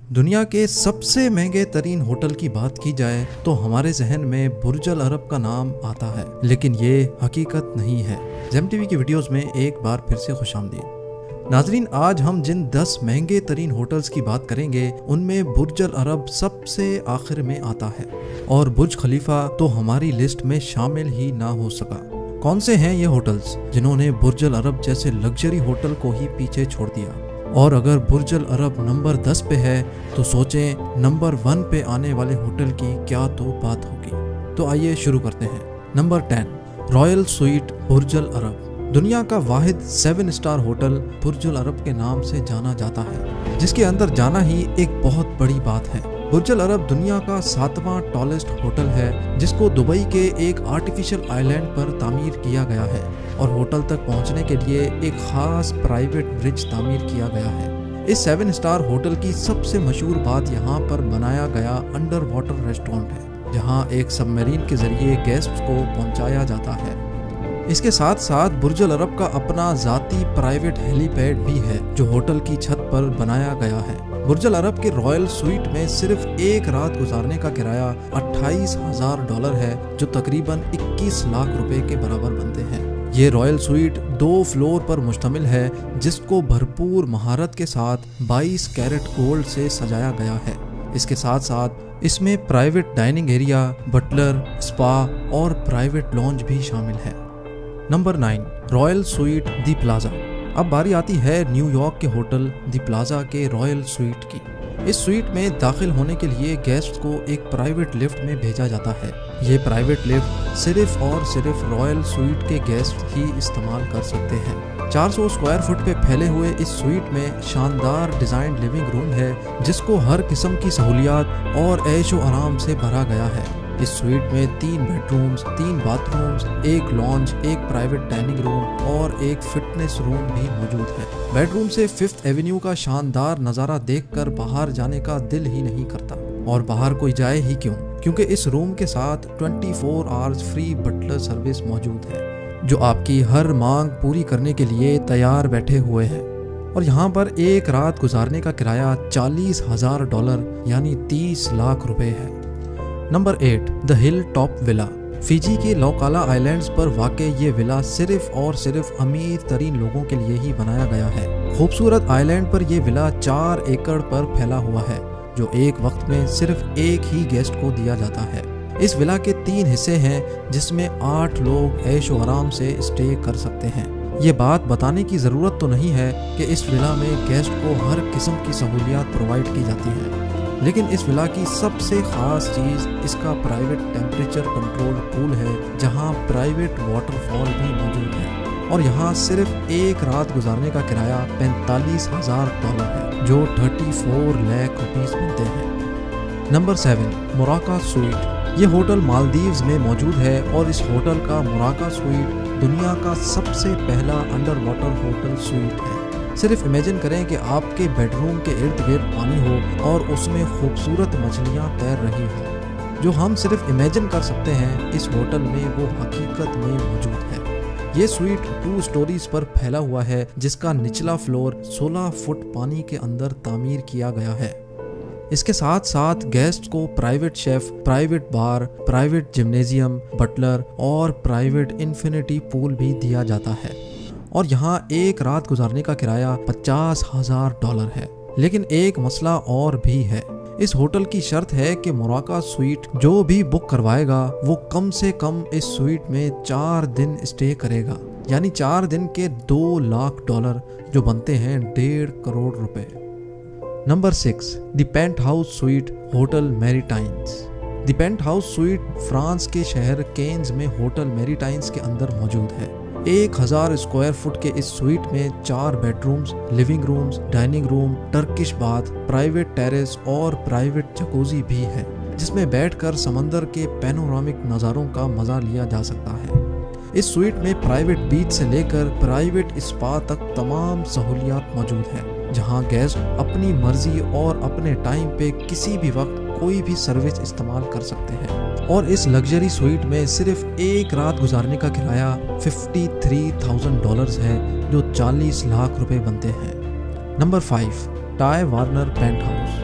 دنیا کے سب سے مہنگے ترین ہوٹل کی بات کی جائے تو ہمارے ذہن میں برج العرب کا نام آتا ہے، لیکن یہ حقیقت نہیں ہے۔ زیم ٹی وی کی ویڈیوز میں ایک بار پھر سے خوش آمدید۔ ناظرین، آج ہم جن 10 مہنگے ترین ہوٹلز کی بات کریں گے ان میں برج العرب سب سے آخر میں آتا ہے، اور برج خلیفہ تو ہماری لسٹ میں شامل ہی نہ ہو سکا۔ کون سے ہیں یہ ہوٹلز جنہوں نے برج العرب جیسے لگژری ہوٹل کو ہی پیچھے چھوڑ دیا؟ اور اگر برج العرب نمبر 10 پہ ہے تو سوچیں نمبر 1 پہ آنے والے ہوٹل کی کیا تو بات ہوگی۔ تو آئیے شروع کرتے ہیں۔ نمبر 10، رائل سویٹ برج العرب۔ دنیا کا واحد 7 اسٹار ہوٹل برج العرب کے نام سے جانا جاتا ہے، جس کے اندر جانا ہی ایک بہت بڑی بات ہے۔ برج العرب دنیا کا 7واں ٹالسٹ ہوٹل ہے، جس کو دبئی کے ایک آرٹیفیشل آئی لینڈ پر تعمیر کیا گیا ہے، اور ہوٹل تک پہنچنے کے لیے ایک خاص پرائیویٹ برج تعمیر کیا گیا ہے۔ اس 7 اسٹار ہوٹل کی سب سے مشہور بات یہاں پر بنایا گیا انڈر واٹر ریسٹورنٹ ہے، جہاں ایک سب میرین کے ذریعے گیسٹ کو پہنچایا جاتا ہے۔ اس کے ساتھ ساتھ برج العرب کا اپنا ذاتی پرائیویٹ ہیلی پیڈ بھی ہے، جو ہوٹل کی چھت پر بنایا گیا ہے۔ برج العرب کے رائل سویٹ میں صرف ایک رات گزارنے کا کرایہ $28,000 ہے، جو تقریباً 21 لاکھ روپے کے برابر بنتے ہیں۔ یہ رائل سویٹ 2 فلور پر مشتمل ہے، جس کو بھرپور مہارت کے ساتھ 22 کیرٹ گولڈ سے سجایا گیا ہے۔ اس کے ساتھ ساتھ اس میں پرائیویٹ ڈائننگ ایریا، بٹلر، سپا اور پرائیویٹ لانج بھی شامل ہے۔ نمبر 9، رائل سویٹ دی پلازا۔ اب باری آتی ہے نیو یارک کے ہوٹل دی پلازا کے رائل سویٹ کی۔ اس سویٹ میں داخل ہونے کے لیے گیسٹ کو ایک پرائیویٹ لفٹ میں بھیجا جاتا ہے۔ یہ پرائیویٹ لفٹ صرف اور صرف رائل سویٹ کے گیسٹ ہی استعمال کر سکتے ہیں۔ 400 اسکوائر فٹ پہ پھیلے ہوئے اس سویٹ میں شاندار ڈیزائن لیونگ روم ہے، جس کو ہر قسم کی سہولیات اور عیش و آرام سے بھرا گیا ہے۔ اس سویٹ میں 3 بیڈ رومز، 3 باتھ رومز، ایک لانج، ایک پرائیویٹ ڈائننگ روم اور ایک فٹنس روم بھی موجود ہے۔ بیڈ روم سے 5th ایونیو کا شاندار نظارہ دیکھ کر باہر جانے کا دل ہی نہیں کرتا، اور باہر کوئی جائے ہی کیوں، کیونکہ اس روم کے ساتھ 24 آورز فری بٹلر سروس موجود ہے، جو آپ کی ہر مانگ پوری کرنے کے لیے تیار بیٹھے ہوئے ہیں۔ اور یہاں پر ایک رات گزارنے کا کرایہ $40,000 یعنی 30 لاکھ روپے ہے۔ نمبر 8، دا ہل ٹاپ ولا۔ فیجی کے لوکالا آئی لینڈز پر واقع یہ ولا صرف اور صرف امیر ترین لوگوں کے لیے ہی بنایا گیا ہے۔ خوبصورت آئی لینڈ پر یہ ولا 4 ایکڑ پر پھیلا ہوا ہے، جو ایک وقت میں صرف ایک ہی گیسٹ کو دیا جاتا ہے۔ اس ولا کے 3 حصے ہیں، جس میں 8 لوگ عیش و آرام سے اسٹے کر سکتے ہیں۔ یہ بات بتانے کی ضرورت تو نہیں ہے کہ اس ولا میں گیسٹ کو ہر قسم کی سہولیات پرووائڈ کی جاتی ہیں، لیکن اس ولا کی سب سے خاص چیز اس کا پرائیویٹ ٹیمپریچر کنٹرول پول ہے، جہاں پرائیویٹ واٹر فال بھی موجود ہے۔ اور یہاں صرف ایک رات گزارنے کا کرایہ $45,000 ہے، جو 34 لاکھ روپیز بنتے ہیں۔ Number 7، Muraka suite. یہ ہوٹل مالدیوز میں موجود ہے، اور اس ہوٹل کا موراکا سویٹ دنیا کا سب سے پہلا انڈر واٹر ہوٹل سویٹ ہے۔ صرف امیجن کریں کہ آپ کے بیڈ روم کے ارد گرد پانی ہو اور اس میں خوبصورت مچھلیاں تیر رہی ہوں۔ جو ہم صرف امیجن کر سکتے ہیں، اس ہوٹل میں وہ حقیقت میں موجود ہے۔ یہ سویٹ 2 سٹوریز پر پھیلا ہوا ہے، جس کا نچلا فلور 16 فٹ پانی کے اندر تعمیر کیا گیا ہے۔ اس کے ساتھ ساتھ گیسٹ کو پرائیویٹ شیف، پرائیویٹ بار، پرائیویٹ جمنیزیم، بٹلر اور پرائیویٹ انفینٹی پول بھی دیا جاتا ہے۔ اور یہاں ایک رات گزارنے کا کرایہ $50,000 ہے۔ لیکن ایک مسئلہ اور بھی ہے۔ اس ہوٹل کی شرط ہے کہ موراکا سویٹ جو بھی بک کروائے گا، وہ کم سے کم اس سویٹ میں 4 دن اسٹے کرے گا، یعنی 4 دن کے $2 لاکھ، جو بنتے ہیں 1.5 کروڑ روپے۔ نمبر 6، دی پینٹ ہاؤس سویٹ ہوٹل میریٹائنز۔ دی پینٹ ہاؤس سویٹ فرانس کے شہر کینز میں ہوٹل میریٹائنز کے اندر موجود ہے۔ 1000 اسکوائر فٹ کے اس سویٹ میں 4 bed rooms, living rooms, dining room, Turkish bath, private terrace اور پرائیویٹ جکوزی بھی ہے، جس میں بیٹھ کر سمندر کے پینورامک نظاروں کا مزہ لیا جا سکتا ہے۔ اس سویٹ میں پرائیویٹ بیچ سے لے کر پرائیویٹ اسپا تک تمام سہولیات موجود ہیں، جہاں گیسٹ اپنی مرضی اور اپنے ٹائم پہ کسی بھی وقت کوئی بھی سروس استعمال کر سکتے ہیں۔ اور اس لگژری سویٹ میں صرف ایک رات گزارنے کا کرایہ $53,000 ہے، جو 40 لاکھ روپے بنتے ہیں۔ Number 5، Ty Warner penthouse.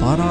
12